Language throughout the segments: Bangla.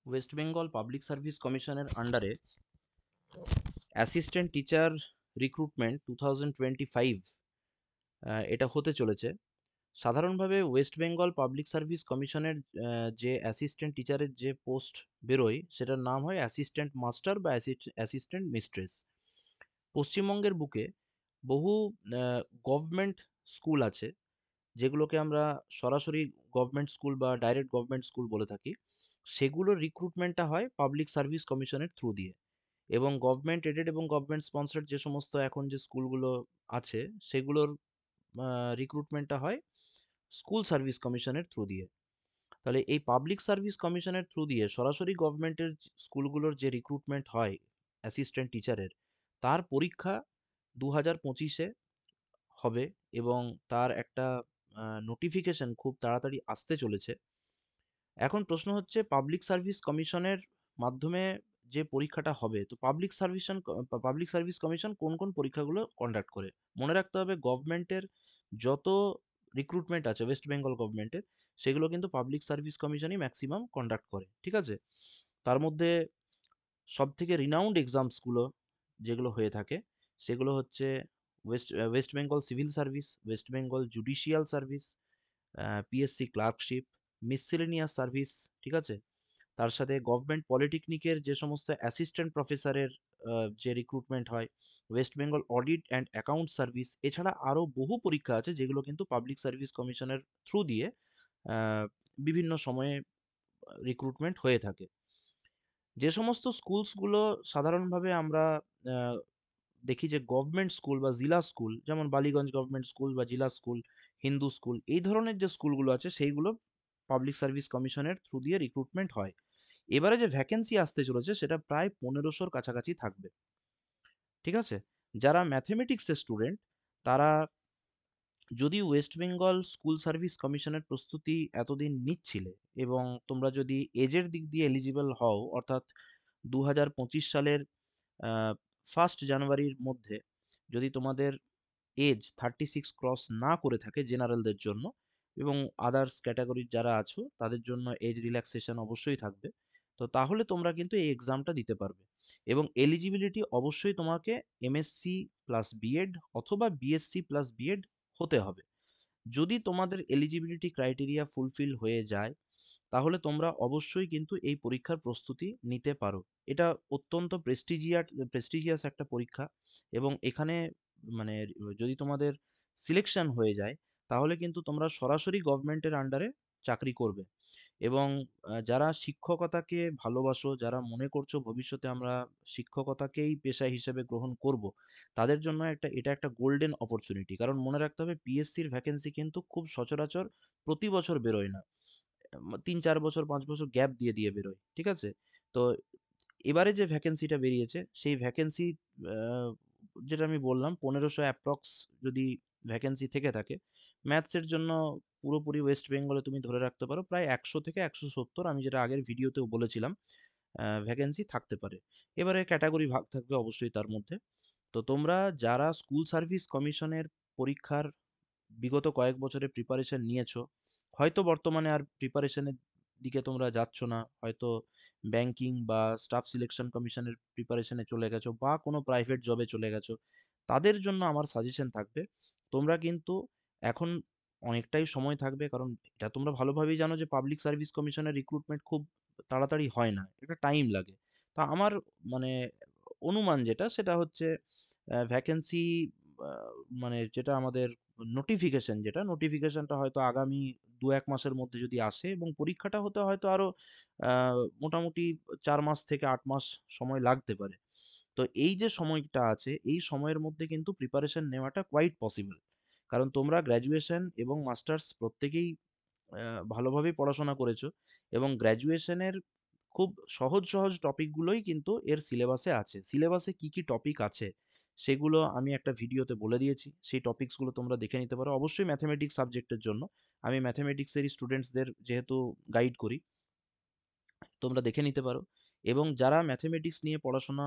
ওয়েস্ট বেঙ্গল পাবলিক সার্ভিস কমিশনের আন্ডারে অ্যাসিস্ট্যান্ট টিচার রিক্রুটমেন্ট 2025 এটা হতে চলেছে। সাধারণভাবে ওয়েস্ট বেঙ্গল পাবলিক সার্ভিস কমিশনের যে অ্যাসিস্ট্যান্ট টিচারের যে পোস্ট বেরোয় সেটার নাম হয় অ্যাসিস্ট্যান্ট মাস্টার বা অ্যাসিস্ট্যান্ট মিস্ট্রেস। পশ্চিমবঙ্গের বুকে বহু গভর্নমেন্ট স্কুল আছে যেগুলোকে আমরা সরাসরি গভর্নমেন্ট স্কুল বা ডাইরেক্ট গভর্নমেন্ট স্কুল বলে থাকি। সেগুলোর রিক্রুটমেন্টটা হয় পাবলিক সার্ভিস কমিশনের থ্রু দিয়ে। এবং গভর্নমেন্ট এডেড এবং গভর্নমেন্ট স্পন্সর্ড যে সমস্ত এখন যে স্কুলগুলো আছে সেগুলোর রিক্রুটমেন্টটা হয় স্কুল সার্ভিস কমিশনের থ্রু দিয়ে। তাহলে এই পাবলিক সার্ভিস কমিশনের থ্রু দিয়ে সরাসরি গভর্নমেন্টের স্কুলগুলোর যে রিক্রুটমেন্ট হয় অ্যাসিস্ট্যান্ট টিচারের, তার পরীক্ষা 2025-এ হবে এবং তার একটা নোটিফিকেশন খুব তাড়াতাড়ি আসতে চলেছে। এখন প্রশ্ন হচ্ছে পাবলিক সার্ভিস কমিশনের মাধ্যমে যে পরীক্ষাটা হবে, তো পাবলিক সার্ভিস কমিশন কোন কোন পরীক্ষাগুলো কন্ডাক্ট করে? মনে রাখতে হবে গভর্নমেন্টের যত রিক্রুটমেন্ট আছে ওয়েস্ট বেঙ্গল গভর্নমেন্টের, সেগুলো কিন্তু পাবলিক সার্ভিস কমিশনই ম্যাক্সিমাম কন্ডাক্ট করে, ঠিক আছে? তার মধ্যে সব থেকে রিনাউন্ড এক্সামসগুলো যেগুলো হয়ে থাকে সেগুলো হচ্ছে West Bengal civil service, West Bengal judicial service, PSC clerkship, miscellaneous service, ঠিক আছে? তার সাথে গভর্নমেন্ট পলিটেকনিকের যে সমস্ত অ্যাসিস্ট্যান্ট প্রফেসরের যে রিক্রুটমেন্ট হয়, West Bengal audit and account service, এছাড়া আরও বহু পরীক্ষা আছে যেগুলো কিন্তু পাবলিক সার্ভিস কমিশনের থ্রু দিয়ে আহ, বিভিন্ন সময়ে রিক্রুটমেন্ট হয়ে থাকে। যে সমস্ত স্কুলসগুলো সাধারণভাবে আমরা আহ, দেখি যে গভর্নমেন্ট স্কুল বা জিলা স্কুল, যেমন বালিগঞ্জ গভর্নমেন্ট স্কুল বা জিলা স্কুল, হিন্দু স্কুল, এই ধরনের যে স্কুলগুলো আছে সেইগুলো পাবলিক সার্ভিস কমিশনের থ্রু দিয়ে রিক্রুটমেন্ট হয়। এবারে যে ভ্যাকেন্সি আসতে চলেছে সেটা প্রায় 1500-র কাছাকাছি থাকবে, ঠিক আছে? যারা ম্যাথমেটিক্সের স্টুডেন্ট তারা যদি ওয়েস্ট বেঙ্গল স্কুল সার্ভিস কমিশনের প্রস্তুতি এতদিন নিচ্ছিলে এবং তোমরা যদি এজের দিক দিয়ে এলিজিবল হও, অর্থাৎ 2025 সালের 1 জানুয়ারির মধ্যে যদি তোমাদের এজ 36 ক্রস না করে থাকে জেনারেলদের জন্য, এবং আদার্স ক্যাটাগরির যারা আছো তাদের জন্য এজ রিল্যাক্সেশন অবশ্যই থাকবে, তো তাহলে তোমরা কিন্তু এই এক্সামটা দিতে পারবে। এবং এলিজিবিলিটি অবশ্যই তোমাকে এমএসসি প্লাস বিএড অথবা বিএসসি প্লাস বিএড হতে হবে। যদি তোমাদের এলিজিবিলিটি ক্রাইটেরিয়া ফুলফিল হয়ে যায় তাহলে তোমরা অবশ্যই কিন্তু এই পরীক্ষার প্রস্তুতি নিতে পারো। এটা অত্যন্ত প্রেস্টিজিয়াস একটা পরীক্ষা এবং এখানে মানে যদি তোমাদের সিলেকশন হয়ে যায় তাহলে কিন্তু তোমরা সরাসরি গভর্নমেন্টের আন্ডারে চাকরি করবে। এবং যারা শিক্ষকতাকে ভালোবাসো, যারা মনে করছো ভবিষ্যতে আমরা শিক্ষকতাকেই পেশা হিসেবে গ্রহণ করব, তাদের জন্য এটা একটা গোল্ডেন অপরচুনিটি। কারণ মনে রাখতে হবে পিএসসির ভ্যাকেন্সি কিন্তু খুব সচরাচর প্রতি বছর বেরোয় না, 3-4 বছর 5 বছর গ্যাপ দিয়ে দিয়ে বেরোয়, ঠিক আছে? তো এবারে যে ভ্যাকেন্সিটা বেরিয়েছে সেই ভ্যাকেন্সি যেটা আমি বললাম 1500 অ্যাপ্রক্স যদি ভ্যাকেন্সি থেকে থাকে, ম্যাথসের জন্য পুরোপুরি ওয়েস্ট বেঙ্গলে তুমি ধরে রাখতে পারো প্রায় 100 থেকে 170, আমি যেটা আগের ভিডিওতেও বলেছিলাম, ভ্যাকেন্সি থাকতে পারে। এবারে ক্যাটাগরি ভাগ থাকবে অবশ্যই তার মধ্যে। তো তোমরা যারা স্কুল সার্ভিস কমিশনের পরীক্ষার বিগত কয়েক বছরে প্রিপারেশন নিয়েছো, হয়তো বর্তমানে আর প্রিপারেশনের দিকে তোমরা যাচ্ছ না, হয়তো ব্যাংকিং বা স্টাফ সিলেকশন কমিশনের প্রিপারেশনে চলে গেছো বা কোনো প্রাইভেট জবে চলে গেছো, তাদের জন্য আমার সাজেশন থাকবে তোমরা কিন্তু এখন অনেকটাই সময় থাকবে, কারণ এটা তোমরা ভালোভাবেই জানো যে পাবলিক সার্ভিস কমিশনের রিক্রুটমেন্ট খুব তাড়াতাড়ি হয় না, এটা টাইম লাগে। তা আমার মানে অনুমান যেটা সেটা হচ্ছে ভ্যাকেন্সি মানে যেটা আমাদের নোটিফিকেশন, যেটা নোটিফিকেশনটা হয়তো আগামী 2-1 মাসের মধ্যে যদি আসে এবং পরীক্ষাটা হতে হয়তো আরো মোটামুটি 4 মাস থেকে 8 মাস সময় লাগতে পারে। তো এই যে সময়টা আছে এই সময়ের মধ্যে কিন্তু প্রিপারেশন নেওয়াটা কোয়াইট পসিবল। কারণ তোমরা গ্র্যাজুয়েশন এবং মাস্টার্স প্রত্যেকেই ভালোভাবেই পড়াশোনা করেছো এবং গ্র্যাজুয়েশনের খুব সহজ সহজ টপিকগুলোই কিন্তু এর সিলেবাসে আছে। সিলেবাসে কি কি টপিক আছে সেগুলো আমি একটা ভিডিওতে বলে দিয়েছি, সেই টপিকসগুলো তোমরা দেখে নিতে পারো অবশ্যই ম্যাথমেটিক্স সাবজেক্টের জন্য। আমি ম্যাথমেটিক্সেরই স্টুডেন্টসদের যেহেতু গাইড করি, তোমরা দেখে নিতে পারো। এবং যারা ম্যাথমেটিক্স নিয়ে পড়াশোনা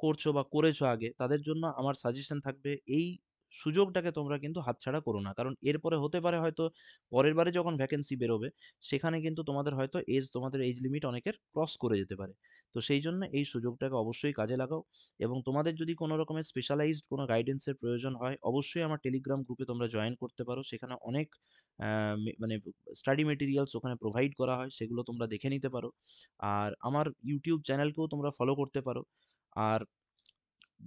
করছো বা করেছো আগে তাদের জন্য আমার সাজেশন থাকবে এই সুযোগটাকে তোমরা কিন্তু হাতছাড়া করো না। কারণ এরপরে হতে পারে হয়তো পরের বারে যখন ভ্যাকেন্সি বেরোবে, সেখানে কিন্তু তোমাদের হয়তো তোমাদের এজ লিমিট অনেকের ক্রস করে যেতে পারে। তো সেই জন্য এই সুযোগটাকে অবশ্যই কাজে লাগাও, এবং তোমাদের যদি কোনো রকমের স্পেশালাইজড কোনো গাইডেন্সের প্রয়োজন হয়, অবশ্যই আমার টেলিগ্রাম গ্রুপে তোমরা জয়েন করতে পারো। সেখানে অনেক মানে স্টাডি মেটেরিয়ালস ওখানে প্রোভাইড করা হয়, সেগুলো তোমরা দেখে নিতে পারো। আর আমার ইউটিউব চ্যানেলকেও তোমরা ফলো করতে পারো। আর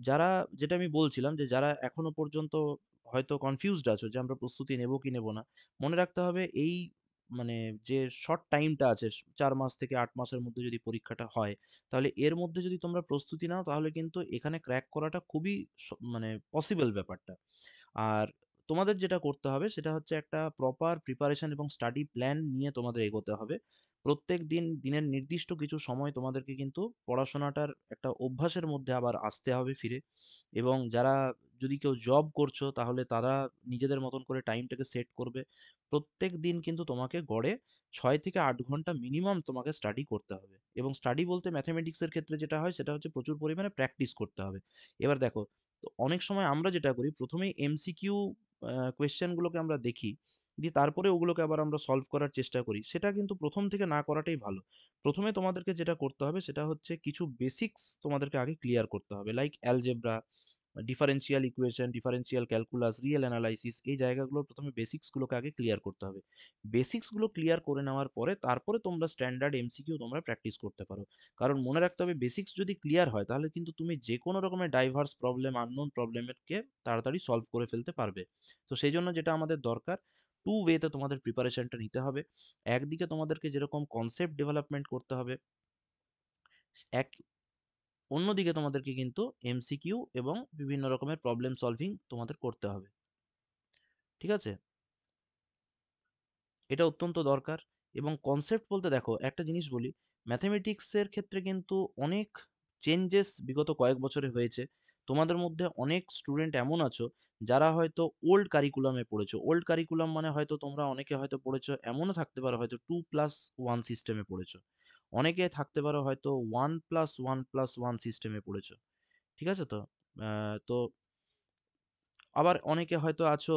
যারা, যেটা আমি বলছিলাম যে যারা এখনো পর্যন্ত হয়তো কনফিউজড আছো যে আমরা প্রস্তুতি নেব কি নেব না, মনে রাখতে হবে এই মানে যে শর্ট টাইমটা আছে, 4 মাস থেকে 8 মাসের মধ্যে যদি পরীক্ষাটা হয়, তাহলে এর মধ্যে যদি তোমরা প্রস্তুতি নাও তাহলে কিন্তু এখানে ক্র্যাক করাটা খুবই মানে পসিবল ব্যাপারটা। আর তোমাদের যেটা করতে হবে সেটা হচ্ছে একটা প্রপার প্রিপারেশন এবং স্টাডি প্ল্যান নিয়ে তোমাদের এগোতে হবে। প্রত্যেক দিন দিনের নির্দিষ্ট কিছু সময় তোমাদেরকে কিন্তু পড়াশোনাটার একটা অভ্যাসের মধ্যে আবার আসতে হবে ফিরে। এবং যারা, যদি কেউ জব করছো তাহলে তারা নিজেদের মতন করে টাইমটাকে সেট করবে। প্রত্যেক দিন কিন্তু তোমাকে গড়ে 6 থেকে 8 ঘন্টা মিনিমাম তোমাকে স্টাডি করতে হবে। এবং স্টাডি বলতে ম্যাথমেটিক্সের ক্ষেত্রে যেটা হয় সেটা হচ্ছে প্রচুর পরিমাণে প্র্যাকটিস করতে হবে। এবার দেখো, তো অনেক সময় আমরা যেটা করি প্রথমেই এমসিকিউ কোয়েশ্চেনগুলোকে আমরা দেখি, দিয়ে তারপরে ওগুলোকে আবার আমরা সলভ করার চেষ্টা করি। সেটা কিন্তু প্রথম থেকে না করাটাই ভালো। প্রথমে তোমাদেরকে যেটা করতে হবে সেটা হচ্ছে কিছু বেসিক্স তোমাদেরকে আগে ক্লিয়ার করতে হবে, like algebra, differential equation, differential calculus, real analysis, এই জায়গাগুলোর প্রথমে বেসিক্সগুলোকে আগে ক্লিয়ার করতে হবে। বেসিক্সগুলো ক্লিয়ার করে নেওয়ার পরে তারপরে তোমরা স্ট্যান্ডার্ড এমসিকিউ তোমরা প্র্যাকটিস করতে পারো। কারণ মনে রাখতে হবে বেসিক্স যদি ক্লিয়ার হয় তাহলে কিন্তু তুমি যে কোনো রকমের ডাইভার্স প্রবলেম, আননোন প্রবলেমকে তাড়াতাড়ি সলভ করে ফেলতে পারবে। তো সেই জন্য যেটা আমাদের দরকার, টু ওয়েতে তোমাদের প্রিপারেশনটা নিতে হবে। একদিকে তোমাদেরকে যেরকম কনসেপ্ট ডেভেলপমেন্ট করতে হবে, এক অন্যদিকে তোমাদেরকে কিন্তু এমসিকিউ এবং বিভিন্ন রকমের প্রবলেম সলভিং তোমাদের করতে হবে। ঠিক আছে? এটা অত্যন্ত দরকার। এবং কনসেপ্ট বলতে দেখো একটা জিনিস বলি, ম্যাথমেটিক্সের ক্ষেত্রে কিন্তু অনেক চেঞ্জেস বিগত কয়েক বছরে হয়েছে। তোমাদের মধ্যে অনেক স্টুডেন্ট এমন আছো যারা হয়তো ওল্ড কারিকুলামে পড়েছো। ওল্ড কারিকুলাম মানে হয়তো তোমরা অনেকে হয়তো পড়েছো, এমনও থাকতে পারো হয়তো 2+1 সিস্টেমে পড়েছো। অনেকে থাকতে পারো হয়তো 1+1+1 সিস্টেমে পড়েছো। ঠিক আছে তো? তো আবার অনেকে হয়তো আছো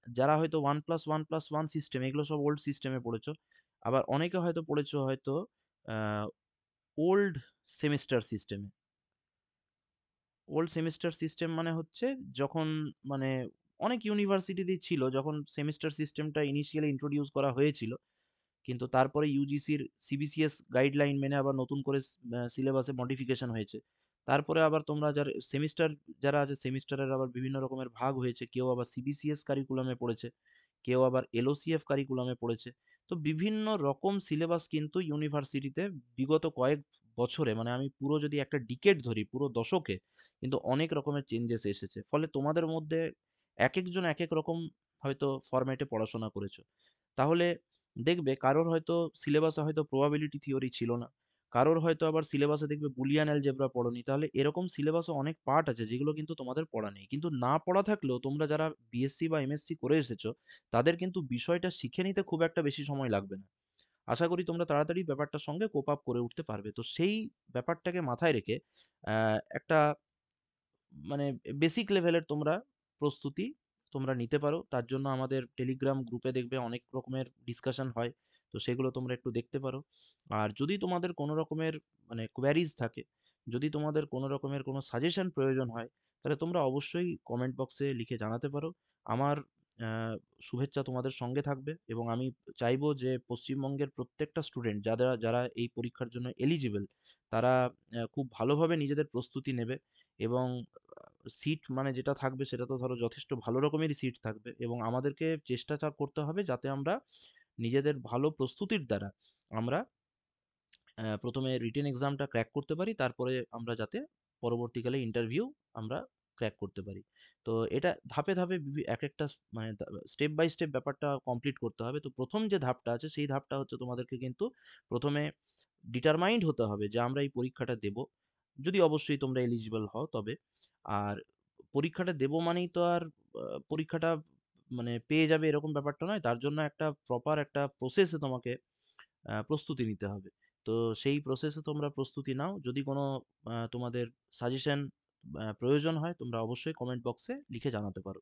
যারা হয়তো 1+1+1 সিস্টেম, এগুলো সব ওল্ড সিস্টেমে পড়েছো। আবার অনেকে হয়তো পড়েছো হয়তো ওল্ড সেমিস্টার সিস্টেমে। ওল্ড সেমিস্টার সিস্টেম মানে হচ্ছে যখন, মানে অনেক ইউনিভার্সিটিতেই ছিল যখন সেমিস্টার সিস্টেমটা ইনিশিয়ালি ইন্ট্রোডিউস করা হয়েছিল, কিন্তু তারপরে ইউজিসির সিবিসিএস গাইডলাইন মেনে আবার নতুন করে সিলেবাসে মডিফিকেশন হয়েছে। তারপরে আবার তোমরা যারা সেমিস্টার, যারা আছে সেমিস্টারের আবার বিভিন্ন রকমের ভাগ হয়েছে, কেউ আবার সিবিসিএস কারিকুলামে পড়েছে, কেউ আবার এলওসিএফ কারিকুলামে পড়েছে। তো বিভিন্ন রকম সিলেবাস কিন্তু ইউনিভার্সিটিতে বিগত কয়েক বছরে, মানে আমি পুরো যদি একটা ডিকেড ধরি, পুরো দশকে কিন্তু অনেক রকমের চেঞ্জেস এসেছে। ফলে তোমাদের মধ্যে এক একজন এক এক রকম হয়তো ফরম্যাটে পড়াশোনা করেছো। তাহলে দেখবে কারোর হয়তো সিলেবাসে হয়তো প্রবাবিলিটি থিওরি ছিল না, কারোর হয়তো আবার সিলেবাসে দেখবে বুলিয়ান অ্যালজেব্রা পড়োনি। তাহলে এরকম সিলেবাসে অনেক পার্ট আছে যেগুলো কিন্তু তোমাদের পড়া নেই। কিন্তু না পড়া থাকলেও তোমরা যারা বিএসসি বা এমএসসি করে এসেছো, তাদের কিন্তু বিষয়টা শিখে নিতে খুব একটা বেশি সময় লাগবে না। আশা করি তোমরা তাড়াতাড়ি ব্যাপারটার সঙ্গে কোপ আপ করে উঠতে পারবে। তো সেই ব্যাপারটাকে মাথায় রেখে একটা মানে বেসিক লেভেলের তোমরা প্রস্তুতি তোমরা নিতে পারো। তার জন্য আমাদের টেলিগ্রাম গ্রুপে দেখবে অনেক রকমের ডিসকাশন হয়। তো সেগুলো তোমরা একটু দেখতে পারো। আর যদি তোমাদের কোনো রকমের মানে কোয়ারিজ থাকে, যদি তোমাদের কোনো রকমের কোনো সাজেশন প্রয়োজন হয়, তাহলে তোমরা অবশ্যই কমেন্ট বক্সে লিখে জানাতে পারো। আমার আহ, শুভেচ্ছা তোমাদের সঙ্গে থাকবে, এবং আমি চাইবো যে পশ্চিমবঙ্গের প্রত্যেকটা স্টুডেন্ট যারা যারা এই পরীক্ষার জন্য এলিজিবল, তারা খুব ভালোভাবে নিজেদের প্রস্তুতি নেবে। এবং সিট মানে যেটা থাকবে সেটা তো ধরো যথেষ্ট ভালো রকমেরই সিট থাকবে, এবং আমাদেরকে চেষ্টা করতে হবে যাতে আমরা নিজেদের ভালো প্রস্তুতির দ্বারা আমরা প্রথমে রিটেন এক্সামটা ক্র্যাক করতে পারি, তারপরে আমরা যাতে পরবর্তীকালে ইন্টারভিউ আমরা ক্র্যাক করতে পারি। তো এটা ধাপে ধাপে এক একটা মানে স্টেপ বাই স্টেপ ব্যাপারটা কমপ্লিট করতে হবে। তো প্রথম যে ধাপটা আছে সেই ধাপটা হচ্ছে তোমাদেরকে কিন্তু প্রথমে ডিটারমাইন্ড হতে হবে যে আমরা এই পরীক্ষাটা দেব, যদি অবশ্যই তোমরা এলিজিবল হও তবে। আর পরীক্ষাটা দেব মানেই তো আর পরীক্ষাটা মানে পেয়ে যাবে এরকম ব্যাপারটা নয়। তার জন্য একটা প্রপার একটা প্রসেসে তোমাকে প্রস্তুতি নিতে হবে। তো সেই প্রসেসে তোমরা প্রস্তুতি নাও। যদি কোনো তোমাদের সাজেশন প্রয়োজন হয় তোমরা অবশ্যই কমেন্ট বক্সে লিখে জানাতে পারো।